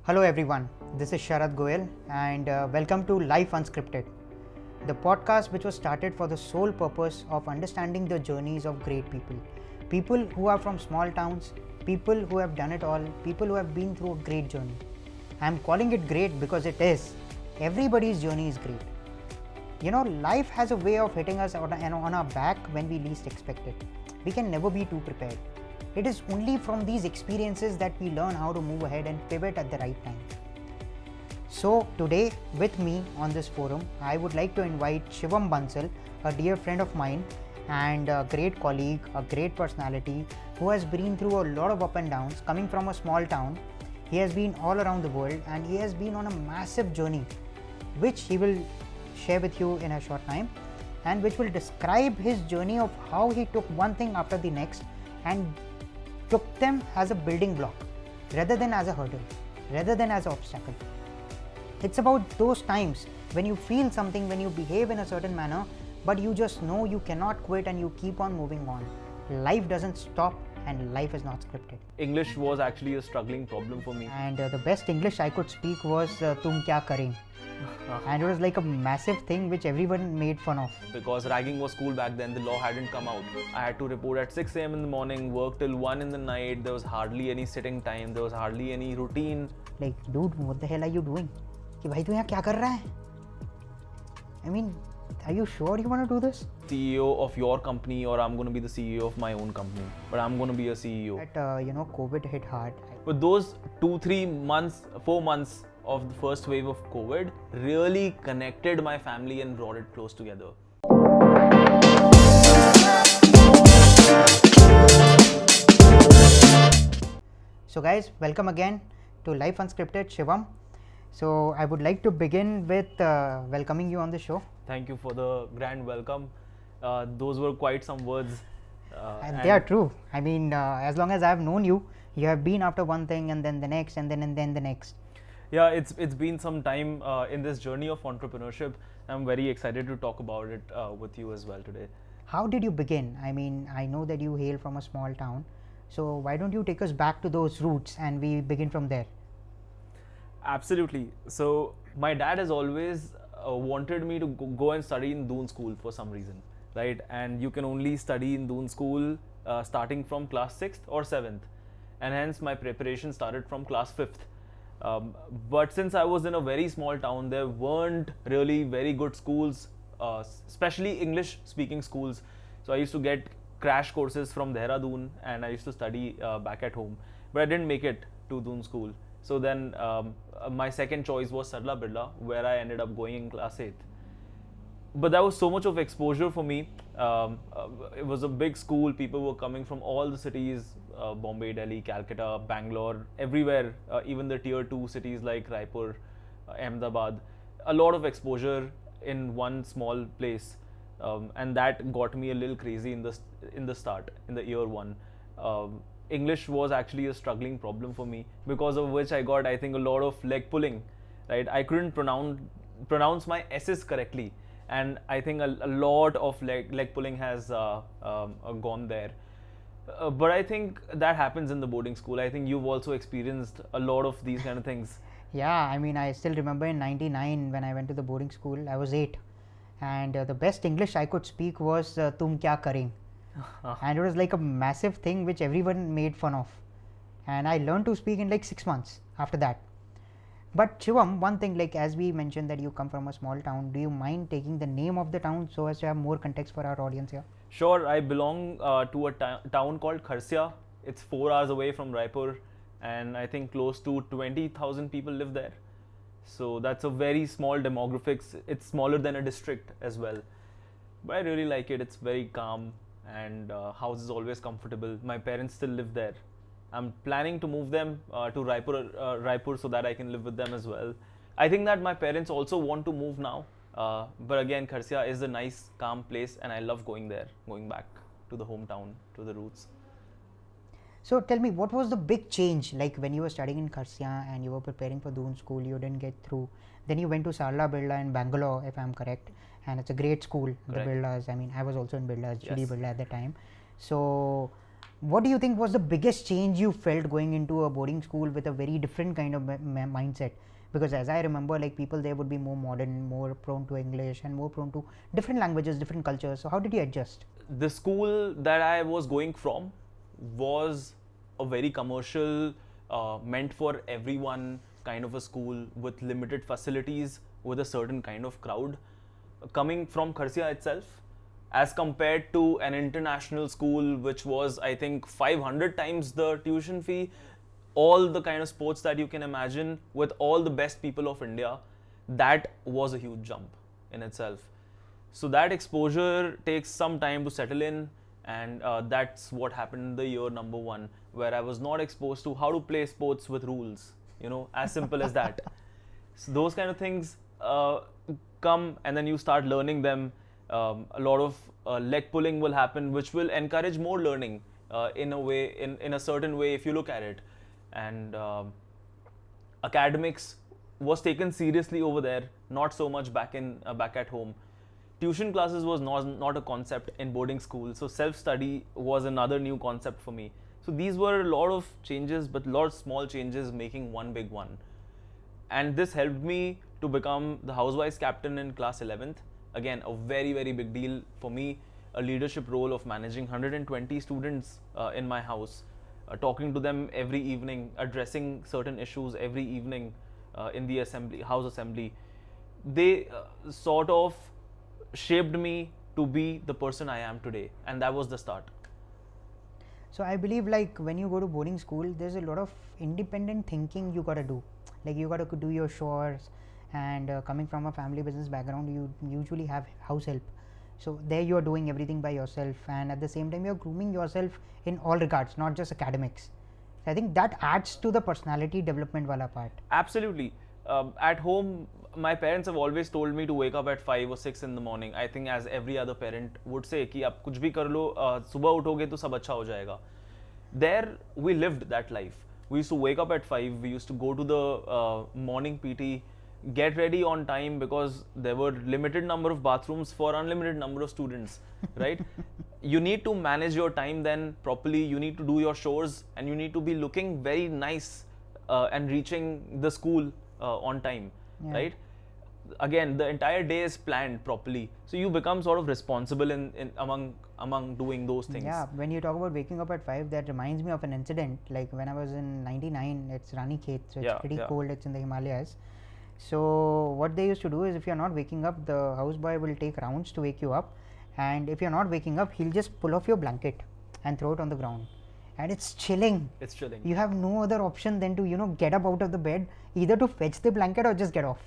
Hello everyone, this is Sharad Goyal and welcome to Life Unscripted, the podcast which was started for the sole purpose of understanding the journeys of great people. People who are from small towns, people who have done it all, people who have been through a great journey. I am calling it great because it is. Everybody's journey is great. You know, life has a way of hitting us on our back when we least expect it. We can never be too prepared. It is only from these experiences that we learn how to move ahead and pivot at the right time. So today with me on this forum, I would like to invite Shivam Bansal, a dear friend of mine and a great colleague, a great personality who has been through a lot of up and downs, coming from a small town. He has been all around the world and he has been on a massive journey which he will share with you in a short time and which will describe his journey of how he took one thing after the next and took them as a building block rather than as a hurdle, rather than as an obstacle. It's about those times when you feel something, when you behave in a certain manner, but you just know you cannot quit and you keep on moving on. Life doesn't stop and life is not scripted. English was actually a struggling problem for me. And the best English I could speak was tum kya kare. And it was like a massive thing which everyone made fun of. Because ragging was cool back then, the law hadn't come out. I had to report at 6 a.m. in the morning, work till 1 in the night, there was hardly any sitting time, there was hardly any routine. Like, dude, what the hell are you doing? कि भाई तू यहाँ क्या कर रहा है? I mean, are you sure you want to do this? CEO of your company, or I'm going to be the CEO of my own company, but I'm going to be a CEO. But COVID hit hard. But those 4 months of the first wave of COVID really connected my family and brought it close together. So guys, welcome again to Life Unscripted, Shivam. So I would like to begin with welcoming you on the show. Thank you for the grand welcome. Those were quite some words. And they are true. I mean, as long as I have known you, you have been after one thing and then the next and then the next. Yeah, it's been some time in this journey of entrepreneurship. I'm very excited to talk about it with you as well today. How did you begin? I mean, I know that you hail from a small town. So why don't you take us back to those roots and we begin from there? Absolutely. So my dad has always wanted me to go and study in Doon school for some reason, right? And you can only study in Doon school starting from class 6th or 7th. And hence my preparation started from class 5th. But since I was in a very small town, there weren't really very good schools, especially English speaking schools. So I used to get crash courses from Dehradun and I used to study back at home. But I didn't make it to Doon school. So then my second choice was Sarla Birla, where I ended up going in class 8th. But that was so much of exposure for me. It was a big school. People were coming from all the cities, Bombay, Delhi, Calcutta, Bangalore, everywhere, even the tier 2 cities like Raipur, Ahmedabad. A lot of exposure in one small place. And that got me a little crazy in the start, in the year 1. English was actually a struggling problem for me, because of which I got, I think, a lot of leg pulling, right? I couldn't pronounce my S's correctly. And I think a lot of leg pulling has gone there. But I think that happens in the boarding school. I think you've also experienced a lot of these kind of things. Yeah, I mean, I still remember in 99 when I went to the boarding school, I was 8. And the best English I could speak was tum kya kare. And it was like a massive thing which everyone made fun of. And I learned to speak in like 6 months after that. But Shivam, one thing, like as we mentioned that you come from a small town, do you mind taking the name of the town so as to have more context for our audience here? Sure, I belong to a town called Kharsia. It's 4 hours away from Raipur, and I think close to 20,000 people live there. So that's a very small demographics. It's smaller than a district as well. But I really like it. It's very calm and house is always comfortable. My parents still live there. I'm planning to move them to Raipur so that I can live with them as well. I think that my parents also want to move now. But again, Kharsia is a nice, calm place and I love going there, going back to the hometown, to the roots. So tell me, what was the big change, like when you were studying in Kharsia and you were preparing for Doon school, you didn't get through. Then you went to Sarla Birla in Bangalore, if I'm correct. And it's a great school, the Birlas. I mean, I was also in Birlas, GD Birla at the time. So What do you think was the biggest change you felt going into a boarding school with a very different kind of mindset? Because as I remember, like people there would be more modern, more prone to English, and more prone to different languages, different cultures. So how did you adjust? The school that I was going from was a very commercial, meant for everyone kind of a school with limited facilities, with a certain kind of crowd. Coming from Kharsia itself, as compared to an international school, which was, I think, 500 times the tuition fee, all the kind of sports that you can imagine, with all the best people of India, that was a huge jump in itself. So that exposure takes some time to settle in, and that's what happened in the year number 1, where I was not exposed to how to play sports with rules, as simple as that. So those kind of things come, and then you start learning them. A lot of leg pulling will happen, which will encourage more learning in a way, in a certain way, if you look at it. And academics was taken seriously over there, not so much back at home. Tuition classes was not a concept in boarding school, so self-study was another new concept for me. So these were a lot of changes, but a lot of small changes making one big one. And this helped me to become the housewives captain in class 11th. Again, a very, very big deal for me, a leadership role of managing 120 students in my house, talking to them every evening, addressing certain issues every evening in the house assembly. They sort of shaped me to be the person I am today, and that was the start. So I believe like when you go to boarding school, there's a lot of independent thinking you gotta do. Like you gotta do your chores, and coming from a family business background, you usually have house help. So there you are doing everything by yourself, and at the same time you're grooming yourself in all regards, not just academics. So I think that adds to the personality development wala part. Absolutely. At home, my parents have always told me to wake up at 5 or 6 in the morning. I think as every other parent would say कि आप कुछ भी कर लो, सुबह उठोगे तो सब अच्छा हो जाएगा. There we lived that life. We used to wake up at 5. We used to go to the morning PT, get ready on time because there were limited number of bathrooms for unlimited number of students, right? You need to manage your time then properly. You need to do your chores, and you need to be looking very nice and reaching the school on time, right? Again, the entire day is planned properly, so you become sort of responsible in among doing those things. Yeah, when you talk about waking up at 5, that reminds me of an incident. Like when I was in 99, it's Rani Khet, so it's pretty cold. It's in the Himalayas. So what they used to do is, if you're not waking up, the houseboy will take rounds to wake you up, and if you're not waking up, he'll just pull off your blanket and throw it on the ground, and it's chilling. It's chilling. You have no other option than to get up out of the bed, either to fetch the blanket or just get off.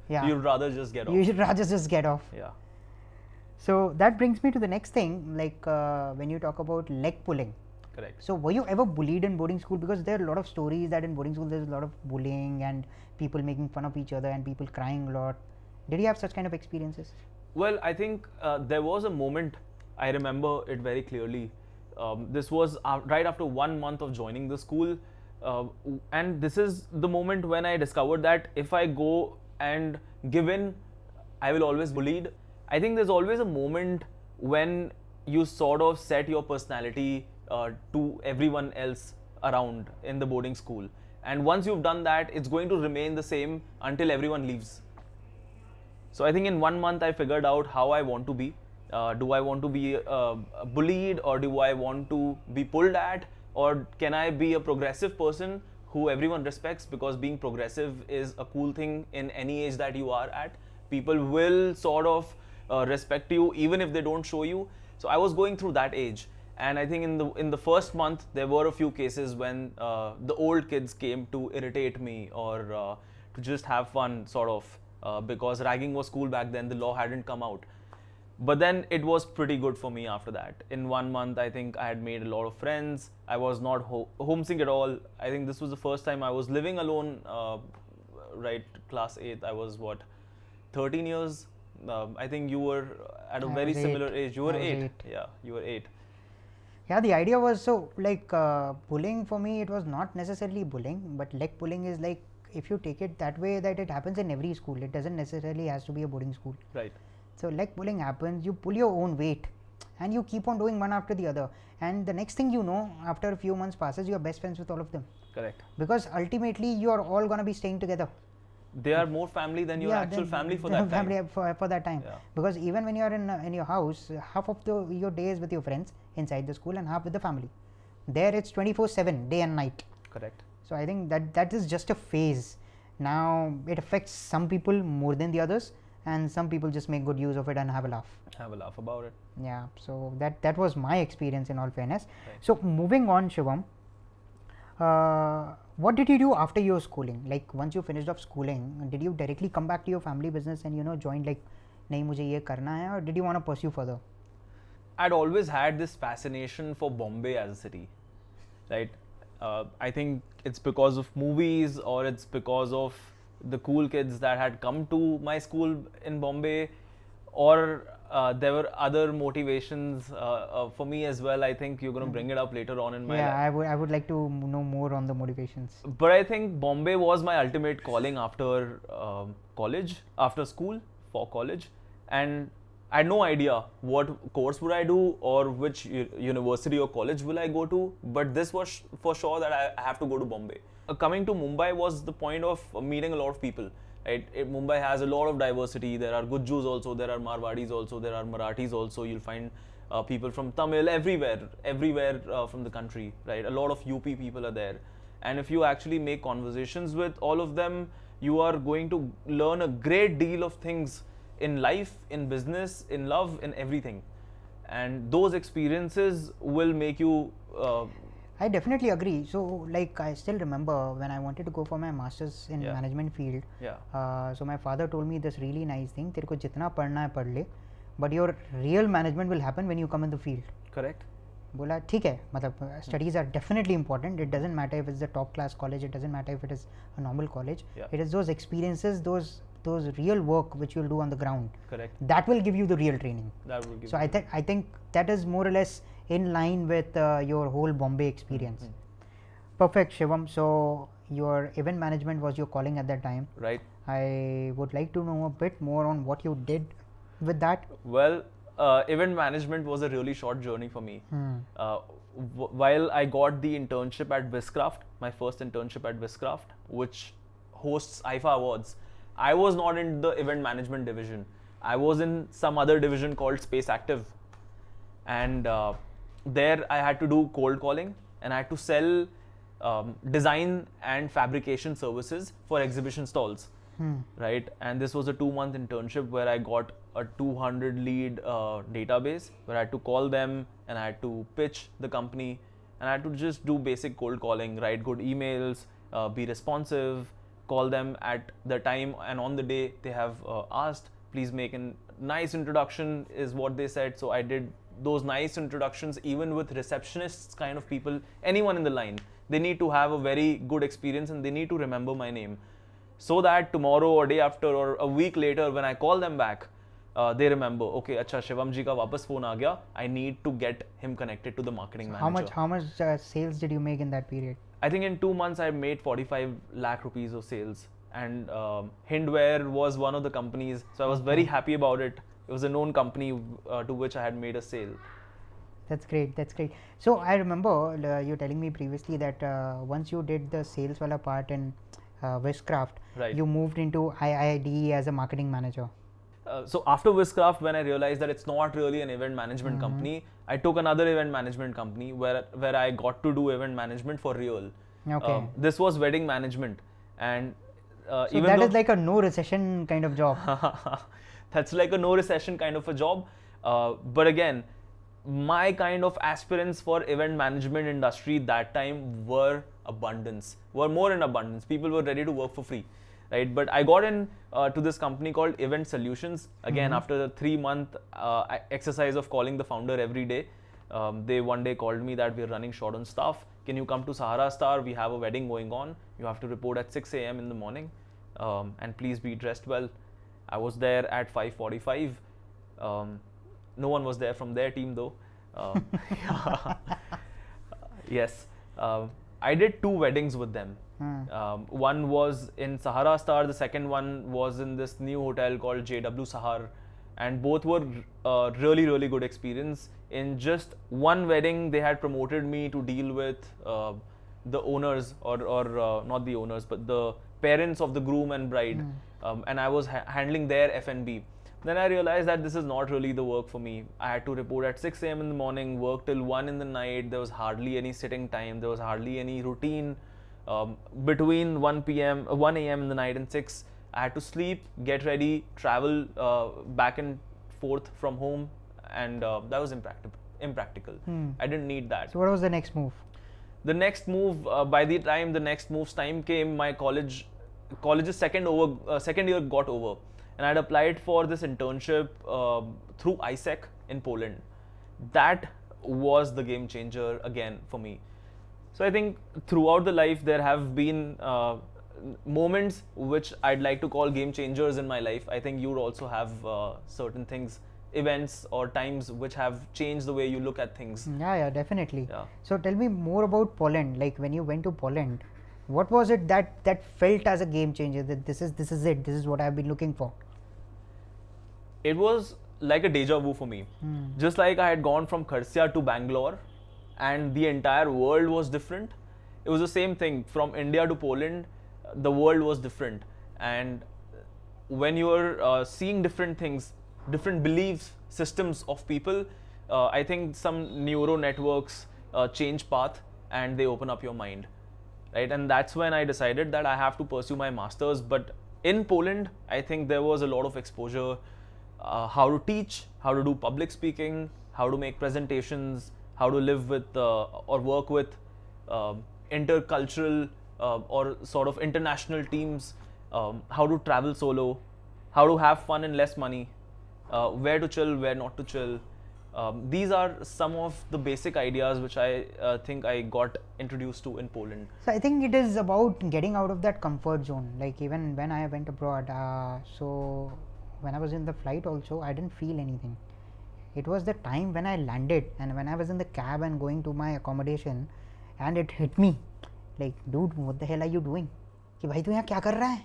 Yeah. So you'd rather just get off. You should rather just get off. Yeah. So that brings me to the next thing, like when you talk about leg pulling. Correct. So were you ever bullied in boarding school? Because there are a lot of stories that in boarding school there's a lot of bullying and people making fun of each other and people crying a lot. Did you have such kind of experiences? Well, I think there was a moment, I remember it very clearly. This was right after 1 month of joining the school, and this is the moment when I discovered that if I go and give in, I will always be bullied. I think there's always a moment when you sort of set your personality to everyone else around in the boarding school, and once you've done that, it's going to remain the same until everyone leaves. So I think in 1 month I figured out how I want to be. Do I want to be bullied, or do I want to be pulled at, or can I be a progressive person who everyone respects? Because being progressive is a cool thing in any age that you are at. People will sort of respect you even if they don't show you. So I was going through that age, and I think in the first month there were a few cases when the old kids came to irritate me or to just have fun, sort of, because ragging was cool back then. The law hadn't come out. But then it was pretty good for me after that. In 1 month, I think I had made a lot of friends. I was not homesick at all. I think this was the first time I was living alone, right, class 8. I was, 13 years? I think you were at a very similar age. You were 8. Yeah, you were 8. Yeah, the idea was, so like bullying for me, it was not necessarily bullying, but leg pulling is like, if you take it that way, that it happens in every school. It doesn't necessarily has to be a boarding school. Right. So leg pulling happens, you pull your own weight and you keep on doing one after the other, and the next thing you know, after a few months passes, you're best friends with all of them. Correct. Because ultimately you are all going to be staying together. They are more family than your actual family for that time. For that time. Yeah. Because even when you are in your house, half of your day is with your friends inside the school and half with the family. There it's 24/7, day and night. Correct. So I think that is just a phase. Now it affects some people more than the others, and some people just make good use of it and have a laugh. Have a laugh about it. Yeah. So that was my experience, in all fairness. Right. So moving on, Shivam. What did you do after your schooling? Like once you finished off schooling, did you directly come back to your family business and join like, nahi mujhe ye karna hai, or did you want to pursue further? I'd always had this fascination for Bombay as a city, right? I think it's because of movies, or it's because of the cool kids that had come to my school in Bombay, or there were other motivations for me as well. I think you're going to bring it up later on in my life. I would like to know more on the motivations. But I think Bombay was my ultimate calling after college, after school for college, and I had no idea what course would I do or which university or college will I go to, but this was for sure that I have to go to Bombay. Coming to Mumbai was the point of meeting a lot of people. Right? Mumbai has a lot of diversity. There are Gujjus also, there are Marwadis also, there are Marathis also. You'll find people from Tamil everywhere from the country. Right? A lot of UP people are there. And if you actually make conversations with all of them, you are going to learn a great deal of things in life, in business, in love, in everything. And those experiences will make you... I definitely agree. So like I still remember when I wanted to go for my masters in management field. So my father told me this really nice thing, तेरे को जितना पढ़ना है पढ़ ले, but your real management will happen when you come in the field. Correct. बोला ठीक है, मतलब studies are definitely important. It doesn't matter if it's a top class college. It doesn't matter if it is a normal college. It is those experiences, those real work which you'll do on the ground. Correct. That will give you the real training. That will give. So I think that is more or less in line with your whole Bombay experience. Perfect, Shivam. So your event management was your calling at that time. Right. I would like to know a bit more on what you did with that. Well, event management was a really short journey for me. While I got the internship at Viscraft, my first internship at Viscraft, which hosts IFA awards, I was not in the event management division. I was in some other division called Space Active. And there I had to do cold calling, and I had to sell design and fabrication services for exhibition stalls. Right? And this was a 2-month internship where I got a 200 lead database where I had to call them and I had to pitch the company, and I had to just do basic cold calling, write good emails, be responsive, call them at the time and on the day they have asked. Please make a nice introduction is what they said. So I did those nice introductions even with receptionists kind of people, anyone in the line. They need to have a very good experience and they need to remember my name, so that tomorrow or day after or a week later when I call them back, they remember, okay, acha Shivam ji ka wapas phone aa gaya, I need to get him connected to the marketing manager. How much sales did you make in that period? I think in 2 months I made 45 lakh rupees of sales, and Hindware was one of the companies, so I was very happy about it. It was a known company to which I had made a sale. That's great. That's great. So I remember you telling me previously that once you did the sales wala part in Viscraft, right, you moved into IIDE as a marketing manager. So after Viscraft, when I realized that it's not really an event management company, I took another event management company where I got to do event management for real. Okay. This was wedding management, and so even that is like a no recession kind of job. That's like a no recession kind of a job. But again, my kind of aspirants for event management industry that time were more in abundance. People were ready to work for free, right? But I got in to this company called Event Solutions. Again, after the 3-month exercise of calling the founder every day, they one day called me that we're running short on staff. Can you come to Sahara Star? We have a wedding going on. You have to report at 6 a.m. in the morning, and please be dressed well. I was there at 5:45. No one was there from their team though. Yes. I did 2 weddings with them. One was in Sahara Star. The second one was in this new hotel called JW Sahar. and both were really good experience. In just one wedding, they had promoted me to deal with the owners or not the owners, but the parents of the groom and bride, and I was handling their F&B. Then I realized that this is not really the work for me. I had to report at 6 a.m. in the morning, work till 1 in the night. There was hardly any sitting time. There was hardly any routine. Between 1 a.m. in the night and 6, I had to sleep, get ready, travel back and forth from home, and that was impractical. I didn't need that. So what was the next move? The next move, by the time the next move's time came, my college's second year got over, and I had applied for this internship through ISEC in Poland. That was the game changer again for me. So I think throughout the life there have been moments which I'd like to call game changers in my life. I think you would also have certain things, events or times which have changed the way you look at things. Yeah, definitely. Yeah. So tell me more about Poland. Like when you went to Poland, what was it that felt as a game changer, that this is it, this is what I've been looking for? It was like a deja vu for me. Just like I had gone from Kharsia to Bangalore and the entire world was different. It was the same thing. From India to Poland, the world was different. And when you are seeing different things, different beliefs, systems of people, I think some neuro networks change path and they open up your mind, right? And that's when I decided that I have to pursue my masters. But in Poland, I think there was a lot of exposure, how to teach, how to do public speaking, how to make presentations, how to live with or work with intercultural or sort of international teams, how to travel solo, how to have fun and less money, where to chill, where not to chill. These are some of the basic ideas which I think I got introduced to in Poland. So I think it is about getting out of that comfort zone. Like even when I went abroad, so when I was in the flight also, I didn't feel anything. It was the time when I landed and when I was in the cab and going to my accommodation, and it hit me like, dude, what the hell are you doing? कि भाई तू यहाँ क्या कर रहा है?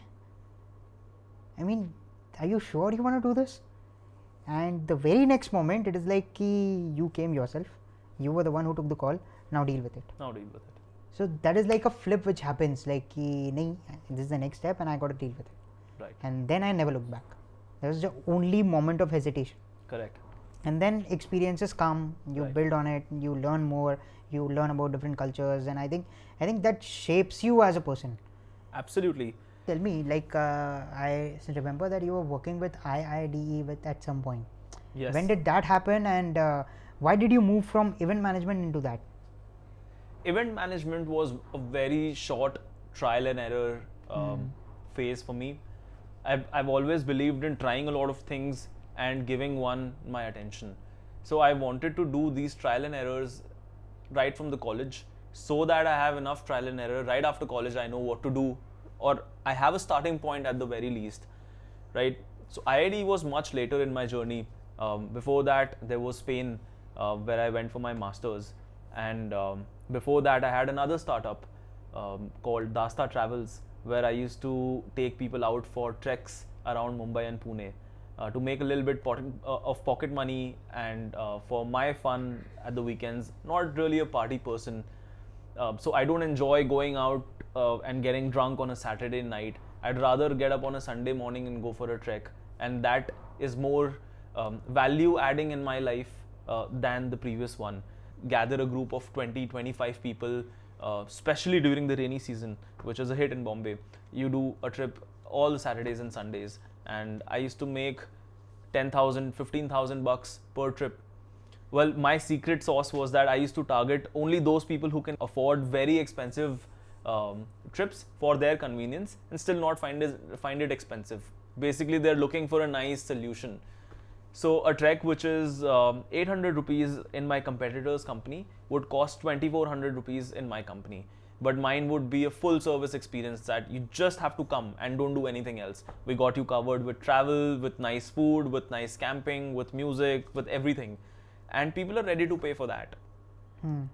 I mean, are you sure you want to do this? And the very next moment, it is like कि you came yourself, you were the one who took the call, now deal with it. So that is like a flip which happens, like कि नहीं, this is the next step and I got to deal with it. Right. And then I never looked back. That was the only moment of hesitation. Correct. And then experiences come, you Right. build on it, you learn more, you learn about different cultures, and I think that shapes you as a person. Absolutely. Tell me, like I remember that you were working with IIDE at some point. Yes. When did that happen, and why did you move from event management into that? Event management was a very short trial and error phase for me. I've always believed in trying a lot of things and giving one my attention. So I wanted to do these trial and errors right from the college, so that I have enough trial and error right after college. I know what to do, or I have a starting point at the very least, right? So IID was much later in my journey. Before that, there was Spain, where I went for my masters, and before that, I had another startup called Dasta Travels, where I used to take people out for treks around Mumbai and Pune to make a little bit of pocket money and for my fun at the weekends. Not really a party person, so I don't enjoy going out and getting drunk on a Saturday night. I'd rather get up on a Sunday morning and go for a trek, and that is more value adding in my life than the previous one. Gather a group of 20-25 people, especially during the rainy season, which is a hit in Bombay. You do a trip all the Saturdays and Sundays, and I used to make 10,000, 15,000 bucks per trip. Well, my secret sauce was that I used to target only those people who can afford very expensive trips for their convenience and still not find it expensive. Basically, they're looking for a nice solution. So a trek which is 800 rupees in my competitor's company would cost 2,400 rupees in my company. But mine would be a full service experience that you just have to come and don't do anything else. We got you covered with travel, with nice food, with nice camping, with music, with everything. And people are ready to pay for that.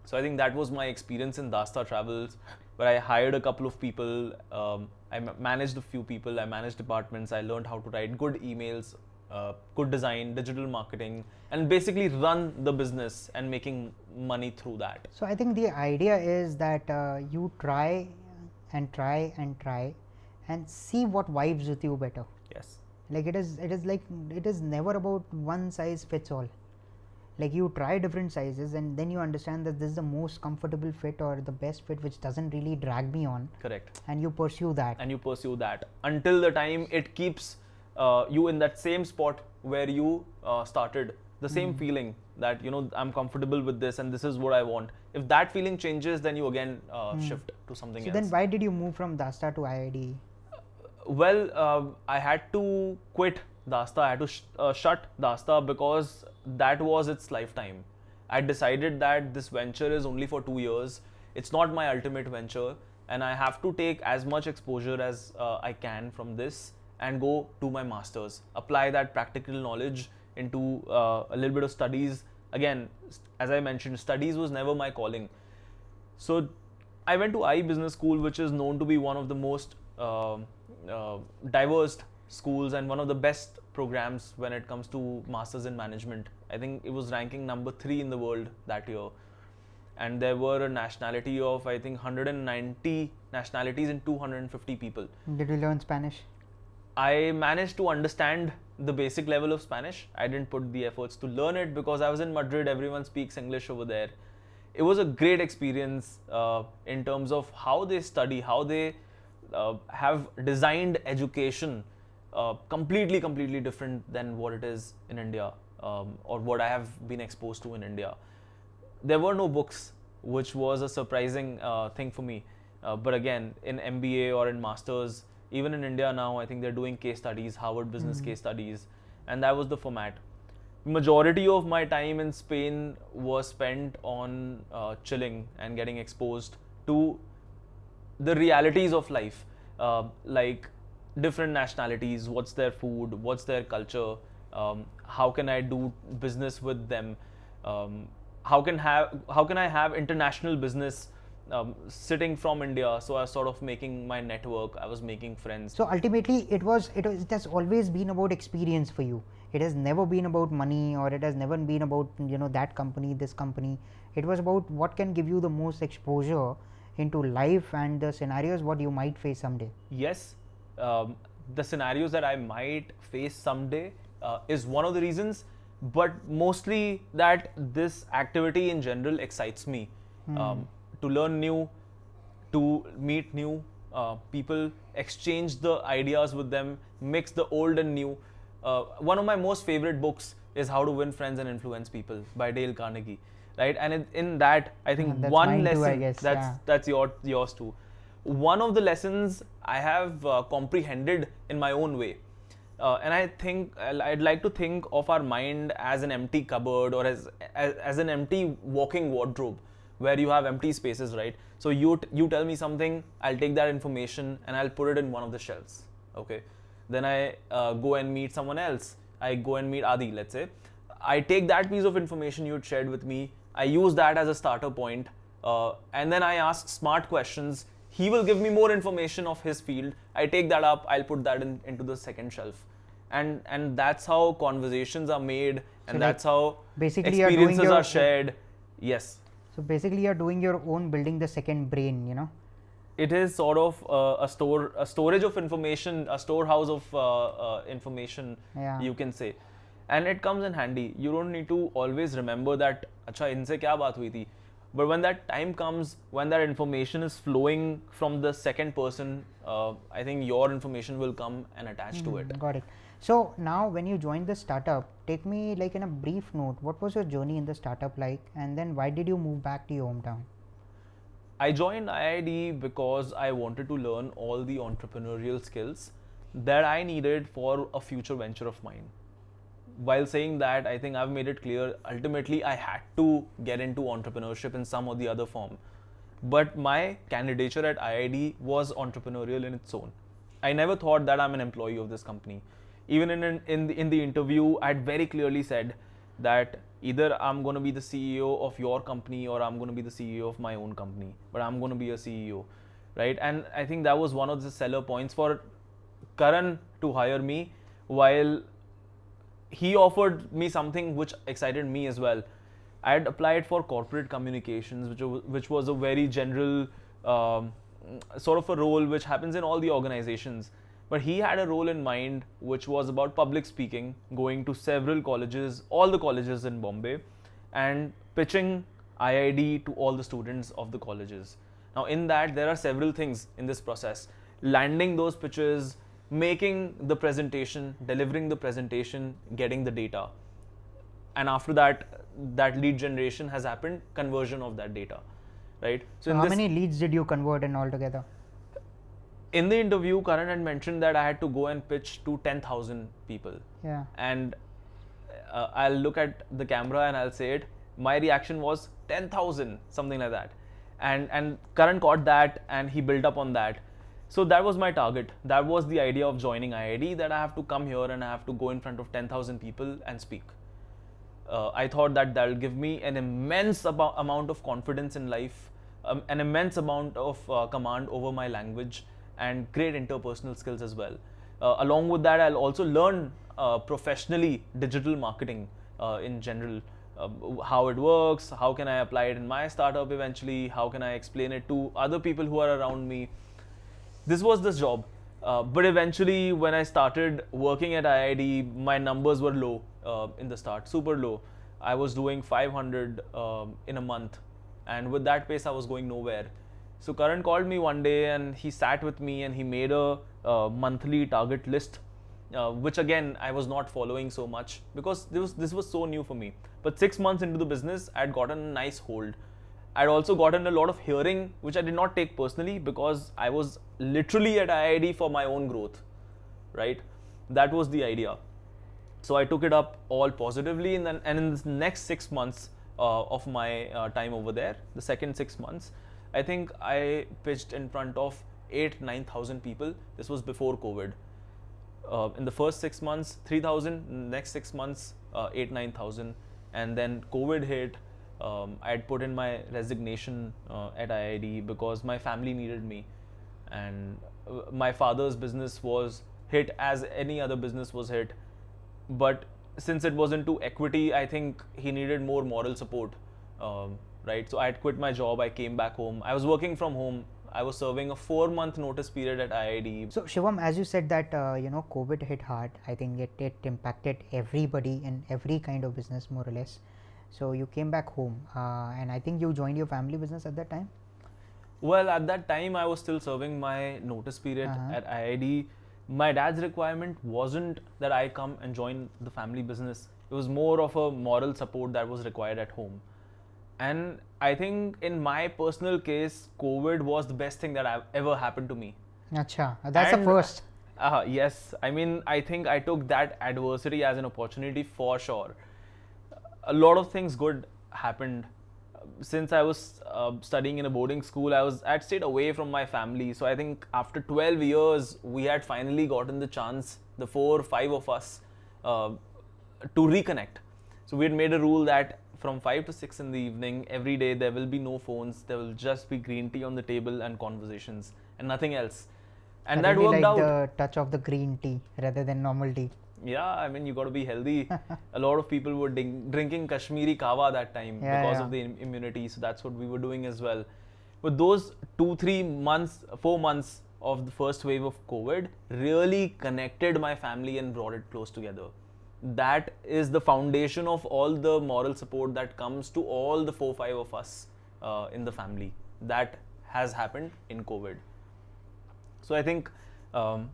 So I think that was my experience in Dasta Travels, where I hired a couple of people, I managed a few people, I managed departments, I learned how to write good emails, could design, digital marketing, and basically run the business and making money through that. So I think the idea is that you try and try and try and see what vibes with you better. Yes. Like it is never about one size fits all. Like you try different sizes and then you understand that this is the most comfortable fit or the best fit which doesn't really drag me on. Correct. And you pursue that. And you pursue that until the time it keeps you in that same spot where you started. The same feeling that, you know, I'm comfortable with this and this is what I want. If that feeling changes, then you again shift to something else. So then why did you move from Dasta to IID? Well, I had to quit Dasta. I had to shut Dasta because that was its lifetime. I decided that this venture is only for 2 years. It's not my ultimate venture, and I have to take as much exposure as I can from this and go to my masters, apply that practical knowledge into a little bit of studies. Again, as I mentioned, studies was never my calling. So I went to IE Business School, which is known to be one of the most diverse schools and one of the best programs when it comes to masters in management. I think it was ranking number 3 in the world that year, and there were a nationality of, I think, 190 nationalities and 250 people. Did you learn Spanish? I managed to understand the basic level of Spanish. I didn't put the efforts to learn it because I was in Madrid. Everyone speaks English over there. It was a great experience in terms of how they study, how they have designed education completely different than what it is in India, or what I have been exposed to in India. There were no books, which was a surprising thing for me. But again, in MBA or in masters, even in India now, I think they're doing case studies, Harvard Business case studies, and that was the format. Majority of my time in Spain was spent on chilling and getting exposed to the realities of life, like different nationalities, what's their food, what's their culture, how can I do business with them, how can I have international business sitting from India. So I was sort of making my network, I was making friends. So ultimately it has always been about experience for you. It has never been about money, or it has never been about, you know, that company, this company. It was about what can give you the most exposure into life and the scenarios what you might face someday. Yes, the scenarios that I might face someday is one of the reasons, but mostly that this activity in general excites me. To learn new, to meet new people, exchange the ideas with them, mix the old and new. One of my most favorite books is How to Win Friends and Influence People by Dale Carnegie, right? And in that, I think That's one mine lesson, too, I guess. that's yours too. One of the lessons I have comprehended in my own way. And I think I'd like to think of our mind as an empty cupboard, or as an empty walking wardrobe where you have empty spaces, right? So you tell me something, I'll take that information and I'll put it in one of the shelves, okay? Then I go and meet someone else. I go and meet Adi, let's say. I take that piece of information you shared with me, I use that as a starter point, and then I ask smart questions. He will give me more information of his field. I take that up, I'll put that into the second shelf. And that's how conversations are made, and so that's how basically experiences are shared. Yes. So basically you're doing your own building the second brain, you know? It is sort of a storage of information, a storehouse of information, you can say. And it comes in handy. You don't need to always remember that, acha, inse kya baat hui thi? But when that time comes, when that information is flowing from the second person, I think your information will come and attach to it. Got it. So now when you joined the startup, take me like in a brief note, what was your journey in the startup like, and then why did you move back to your hometown? I joined IID because I wanted to learn all the entrepreneurial skills that I needed for a future venture of mine. While saying that, I think I've made it clear, ultimately I had to get into entrepreneurship in some or the other form. But my candidature at IID was entrepreneurial in its own. I never thought that I'm an employee of this company. Even in the interview, I had very clearly said that either I'm going to be the CEO of your company or I'm going to be the CEO of my own company, but I'm going to be a CEO, right? And I think that was one of the seller points for Karan to hire me, while he offered me something which excited me as well. I had applied for corporate communications, which was a very general sort of a role which happens in all the organizations. But he had a role in mind which was about public speaking, going to several colleges, all the colleges in Bombay, and pitching IID to all the students of the colleges. Now, in that, there are several things in this process: landing those pitches, making the presentation, delivering the presentation, getting the data. And after that, that lead generation has happened, conversion of that data, right? So how many leads did you convert in altogether? In the interview, Karan had mentioned that I had to go and pitch to 10,000 people. Yeah. And I'll look at the camera and I'll say it. My reaction was 10,000, something like that. And Karan caught that and he built up on that. So that was my target. That was the idea of joining IID, that I have to come here and I have to go in front of 10,000 people and speak. I thought that will give me an immense amount of confidence in life, an immense amount of command over my language, and great interpersonal skills as well. Along with that, I'll also learn professionally digital marketing in general, how it works, how can I apply it in my startup eventually, how can I explain it to other people who are around me. This was this job. But eventually, when I started working at IID, my numbers were low in the start, super low. I was doing 500 in a month, and with that pace, I was going nowhere. So Karan called me one day and he sat with me and he made a monthly target list, which again I was not following so much because this was so new for me. But 6 months into the business, I had gotten a nice hold. I'd also gotten a lot of hearing, which I did not take personally because I was literally at IID for my own growth, right? That was the idea. So I took it up all positively, and in the next 6 months of my time over there, the second 6 months, I think I pitched in front of 8,000-9,000 people. This was before COVID. In the first 6 months, 3,000. Next 6 months, 8,000-9,000, and then COVID hit. I had put in my resignation at IID because my family needed me, and my father's business was hit as any other business was hit. But since it was into equity, I think he needed more moral support, right? So I had quit my job. I came back home. I was working from home. I was serving a 4-month notice period at IID. So Shivam, as you said that COVID hit hard. I think it impacted everybody in every kind of business more or less. So you came back home, and I think you joined your family business at that time. Well, at that time, I was still serving my notice period at IID. My dad's requirement wasn't that I come and join the family business. It was more of a moral support that was required at home. And I think in my personal case, COVID was the best thing that ever happened to me. Acha, that's the first. Yes, I mean, I think I took that adversity as an opportunity for sure. A lot of things good happened. Since I was studying in a boarding school, I'd stayed away from my family. So I think after 12 years, we had finally gotten the chance, the 4 or 5 of us, to reconnect. So we had made a rule that from 5 to 6 in the evening, every day there will be no phones. There will just be green tea on the table and conversations and nothing else. And that worked out. The touch of the green tea rather than normal tea. Yeah, I mean, you got to be healthy. A lot of people were drinking Kashmiri kawa that time because of the immunity. So that's what we were doing as well. But those 2-3 months, 4 months of the first wave of COVID really connected my family and brought it close together. That is the foundation of all the moral support that comes to all the 4-5 of us in the family. That has happened in COVID. So I think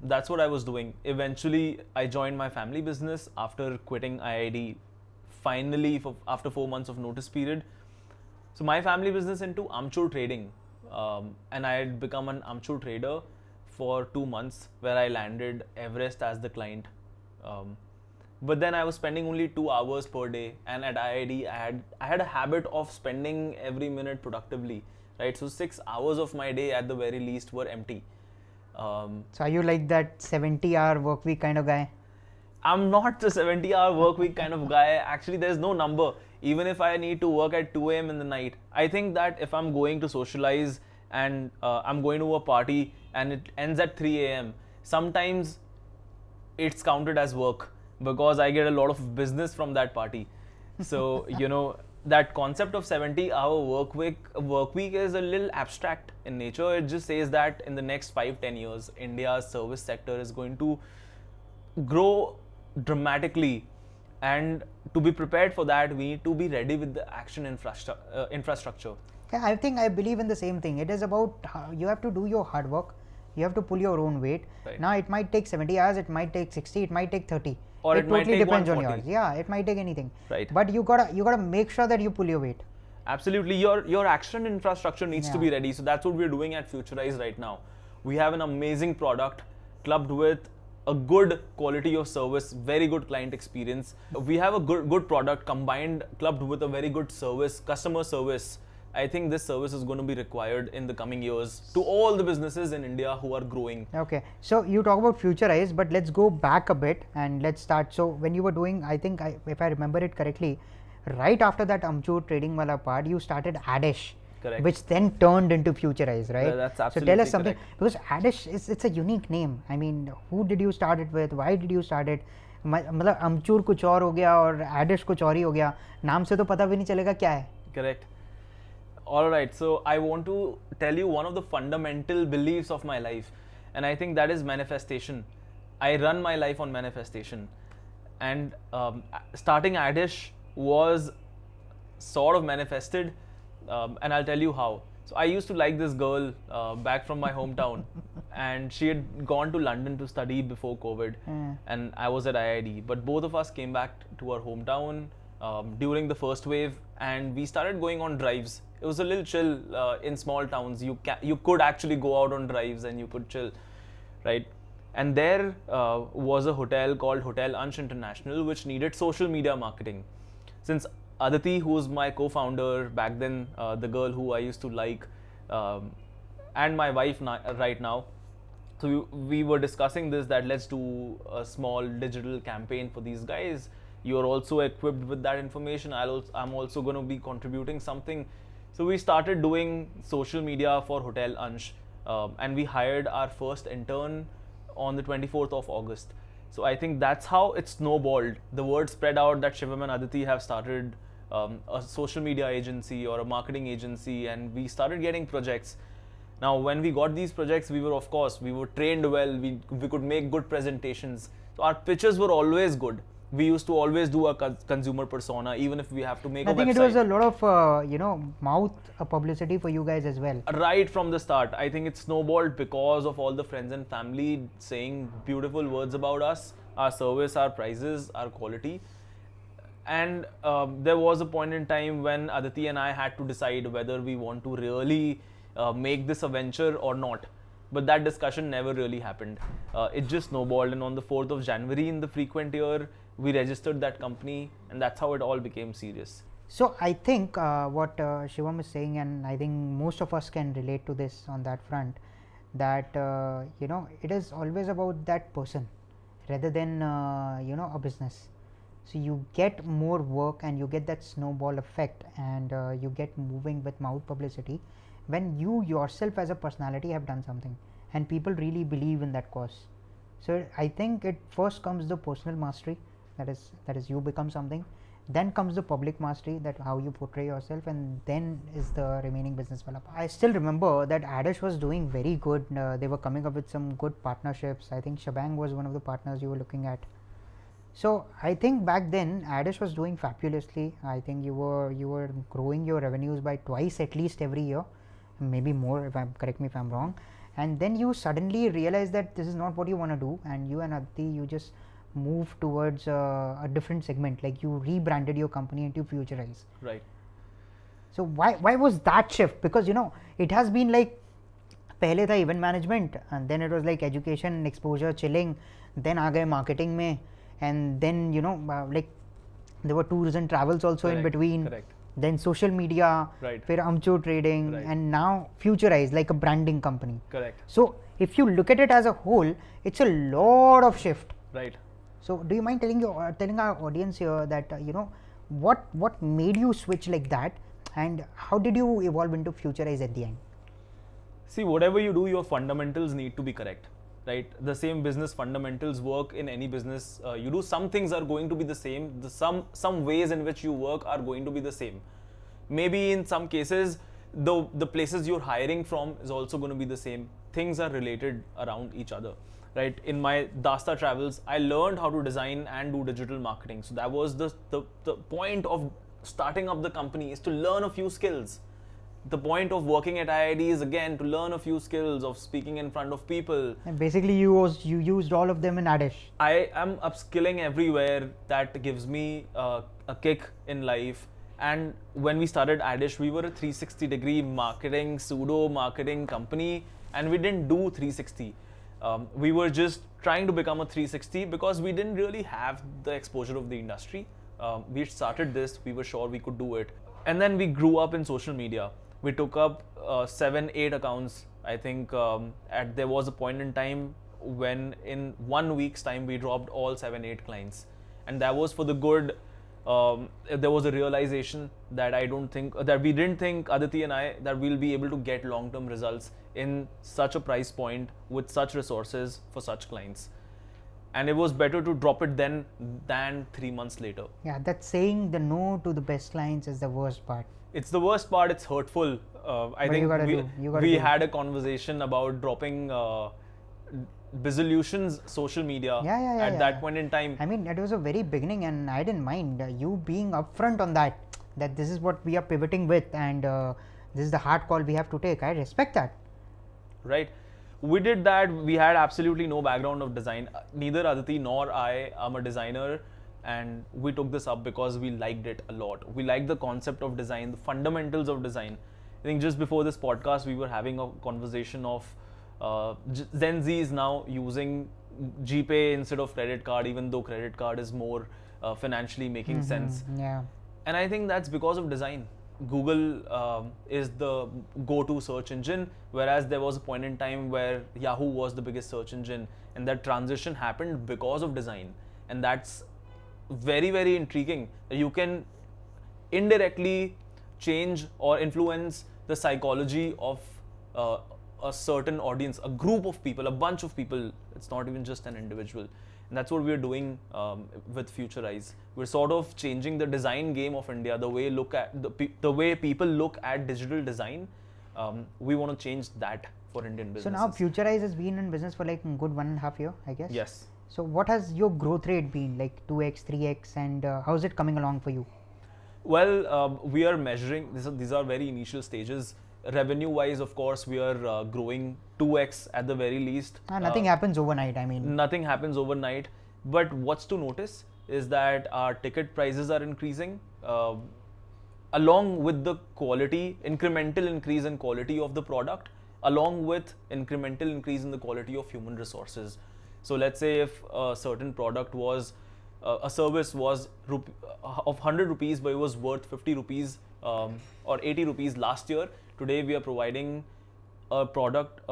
that's what I was doing. Eventually, I joined my family business after quitting IID, finally, after 4 months of notice period. So my family business into amchur trading, and I had become an amchur trader for 2 months, where I landed Everest as the client. But then I was spending only 2 hours per day, and at IID, I had a habit of spending every minute productively, right? So 6 hours of my day at the very least were empty. So are you like that 70-hour work week kind of guy? I'm not the 70-hour work week kind of guy. Actually, there's no number. Even if I need to work at 2 a.m. in the night, I think that if I'm going to socialize and I'm going to a party and it ends at 3 a.m., sometimes it's counted as work. because I get a lot of business from that party. So, that concept of 70-hour work week is a little abstract in nature. It just says that in the next 5-10 years, India's service sector is going to grow dramatically. And to be prepared for that, we need to be ready with the action infrastructure. Yeah, I believe in the same thing. It is about you have to do your hard work. You have to pull your own weight. Right. Now it might take 70 hours, it might take 60, it might take 30. Or it might totally take depends on 140. yours. Yeah, it might take anything. Right. But you gotta make sure that you pull your weight. Absolutely, your action infrastructure needs to be Yeah. ready. So that's what we're doing at Futurize right now. We have an amazing product clubbed with a good quality of service, very good client experience. We have a good product combined, clubbed with a very good service, customer service. I think this service is going to be required in the coming years to all the businesses in India who are growing. Okay, so you talk about Futurize, but let's go back a bit and let's start. So when you were doing, I think if I remember it correctly, right after that Amchur trading wala part, you started Adish. Correct. Which then turned into Futurize, right? Yeah, that's absolutely so tell us something, correct. because Adish it's a unique name. I mean, who did you start it with? Why did you start it? मतलब अमचूर कुछ और हो गया और एडिश कुछ और ही हो गया, नाम से तो पता भी नहीं चलेगा क्या है. Correct. All right, so I want to tell you one of the fundamental beliefs of my life, and I think that is manifestation. I run my life on manifestation, and starting Adish was sort of manifested, and I'll tell you how. So I used to like this girl back from my hometown, and she had gone to London to study before COVID, and I was at IID. But both of us came back to our hometown during the first wave, and we started going on drives. It was a little chill in small towns. You could actually go out on drives and you could chill, right? And there was a hotel called Hotel Ansh International, which needed social media marketing. Since Aditi, who's my co-founder back then, the girl who I used to like, and my wife right now, so we were discussing this, that let's do a small digital campaign for these guys. You're also equipped with that information. I'm also going to be contributing something. So we started doing social media for Hotel Ansh, and we hired our first intern on the 24th of August. So I think that's how it snowballed. The word spread out that Shivam and Aditi have started a social media agency or a marketing agency, and we started getting projects. Now, when we got these projects, we were trained well. We could make good presentations. So our pitches were always good. We used to always do a consumer persona, even if we have to make a website. I think it was a lot of mouth publicity for you guys as well. Right from the start. I think it snowballed because of all the friends and family saying beautiful words about us, our service, our prices, our quality. And there was a point in time when Aditi and I had to decide whether we want to really make this a venture or not. But that discussion never really happened. It just snowballed, and on the 4th of January in the frequent year, we registered that company, and that's how it all became serious. So I think what Shivam is saying, and I think most of us can relate to this on that front, that it is always about that person rather than a business. So you get more work and you get that snowball effect, and you get moving with mouth publicity when you yourself as a personality have done something and people really believe in that cause. So I think it first comes the personal mastery, that is you become something, then comes the public mastery, that how you portray yourself, and then is the remaining business development. I still remember that Adish was doing very good. They were coming up with some good partnerships. I think Shabang was one of the partners you were looking at. So I think back then Adish was doing fabulously. I think you were growing your revenues by twice at least every year, maybe more, correct me if I'm wrong. And then you suddenly realize that this is not what you want to do, and you and Aditi, you just move towards a different segment, like you rebranded your company into Futurize. Right. So why was that shift? Because it has been like पहले था event management, and then it was like education, exposure, chilling, then आ गए marketing में, and then like there were tours and travels also in between. Correct. Then social media, right. फिर Amchur trading, right. and now Futurize, like a branding company. Correct. So if you look at it as a whole, it's a lot of shift. Right. So do you mind telling our audience here that what made you switch like that, and how did you evolve into Futurize at the end? See, whatever you do, your fundamentals need to be correct. right? The same business fundamentals work in any business you do. Some things are going to be the same. Some ways in which you work are going to be the same. Maybe in some cases, the places you're hiring from is also going to be the same. Things are related around each other, right? In my Dasta travels, I learned how to design and do digital marketing. So that was the point of starting up the company, is to learn a few skills. The point of working at IIT is again to learn a few skills of speaking in front of people. And basically, you used all of them in Adish. I am upskilling everywhere. That gives me a kick in life. And when we started Adish, we were a 360-degree marketing, pseudo marketing company, and we didn't do 360. We were just trying to become a 360 because we didn't really have the exposure of the industry. We started this, we were sure we could do it. And then we grew up in social media. We took up 7-8 accounts. I think there was a point in time when in 1 week's time we dropped all 7-8 clients, and that was for the good. There was a realization that we didn't think, Aditi and I, that we'll be able to get long-term results in such a price point with such resources for such clients. And it was better to drop it then than 3 months later. Yeah, that saying the no to the best clients is the worst part. It's the worst part. It's hurtful. I think we had a conversation about dropping Bizolution's social media at that point in time. I mean, it was a very beginning, and I didn't mind you being upfront on that this is what we are pivoting with, and this is the hard call we have to take. I respect that. Right. We did that. We had absolutely no background of design. Neither Aditi nor I am a designer, and we took this up because we liked it a lot. We liked the concept of design, the fundamentals of design. I think just before this podcast, we were having a conversation of Gen Z is now using GPay instead of credit card, even though credit card is more financially making sense. Yeah. And I think that's because of design. Google is the go-to search engine, whereas there was a point in time where Yahoo was the biggest search engine, and that transition happened because of design. And that's very, very intriguing. You can indirectly change or influence the psychology of a certain audience, a group of people, a bunch of people. It's not even just an individual. And that's what we're doing with Futurize. We're sort of changing the design game of India, the way the way people look at digital design. We want to change that for Indian businesses. So now Futurize has been in business for like a good 1.5 years, I guess. Yes. So what has your growth rate been, like 2x, 3x, and how is it coming along for you? Well, we are measuring, these are very initial stages. Revenue wise, of course, we are growing 2x at the very least. Nothing happens overnight, I mean. Nothing happens overnight. But what's to notice is that our ticket prices are increasing along with the quality, incremental increase in quality of the product, along with incremental increase in the quality of human resources. So let's say if a certain product was, a service was of 100 rupees, but it was worth 50 rupees or 80 rupees last year. Today we are providing a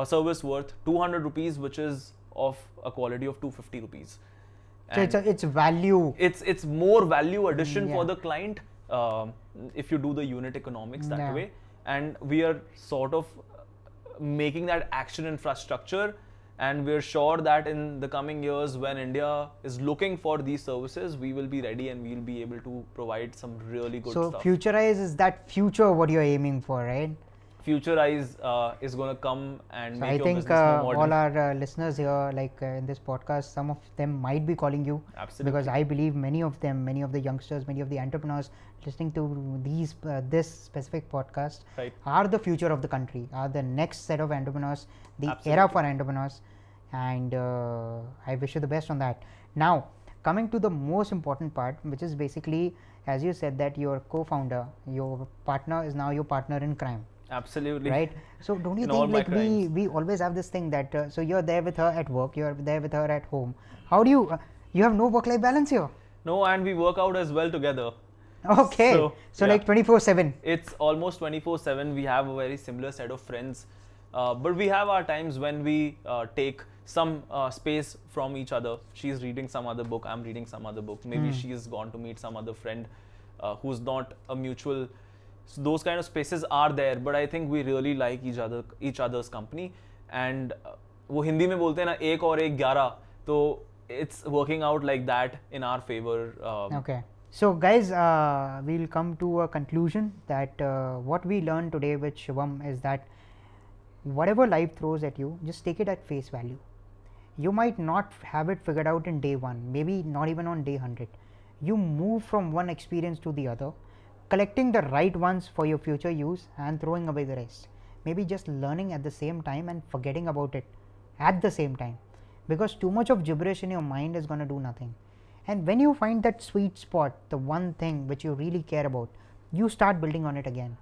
service worth 200 rupees, which is of a quality of 250 rupees. And so it's value. It's more value addition for the client if you do the unit economics that way. And we are sort of making that action infrastructure. And we're sure that in the coming years, when India is looking for these services, we will be ready and we'll be able to provide some really good stuff. So Futurize is that future what you're aiming for, right? Futurize is going to come and make your business more modern. All our listeners here, like in this podcast, some of them might be calling you. Absolutely. Because I believe many of them, many of the youngsters, many of the entrepreneurs listening to this specific podcast are the future of the country, are the next set of entrepreneurs, the era for entrepreneurs. And I wish you the best on that. Now, coming to the most important part, which is basically, as you said, that your co-founder, your partner is now your partner in crime. Absolutely. Right. So don't you think like we always have this thing that so you're there with her at work, you're there with her at home. How do you have no work-life balance here? No, and we work out as well together. Okay. So like 24/7. It's almost 24/7. We have a very similar set of friends. But we have our times when we take some space from each other. She's reading some other book, I'm reading some other book. Maybe she's gone to meet some other friend who's not a mutual. So those kind of spaces are there, but I think we really like each other's company, and वो हिंदी में बोलते हैं ना, 1 और 1 11, तो it's working out like that in our favor. Okay. So guys, we'll come to a conclusion that what we learned today with Shivam is that whatever life throws at you, just take it at face value. You might not have it figured out in day 1, maybe not even on day 100. You move from one experience to the other, collecting the right ones for your future use and throwing away the rest. Maybe just learning at the same time and forgetting about it at the same time, because too much of gibberish in your mind is going to do nothing. And when you find that sweet spot, the one thing which you really care about, you start building on it again.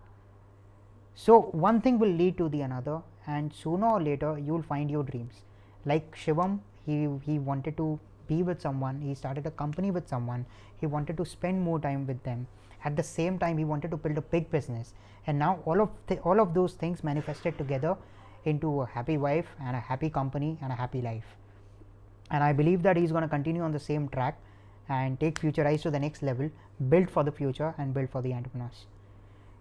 So one thing will lead to the another, and sooner or later you will find your dreams. Like Shivam, he wanted to be with someone, he started a company with someone, he wanted to spend more time with them. At the same time, he wanted to build a big business, and now all of those things manifested together into a happy wife and a happy company and a happy life. And I believe that he's going to continue on the same track and take Futurize to the next level, build for the future and build for the entrepreneurs.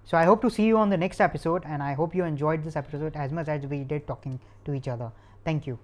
So I hope to see you on the next episode, and I hope you enjoyed this episode as much as we did talking to each other. Thank you.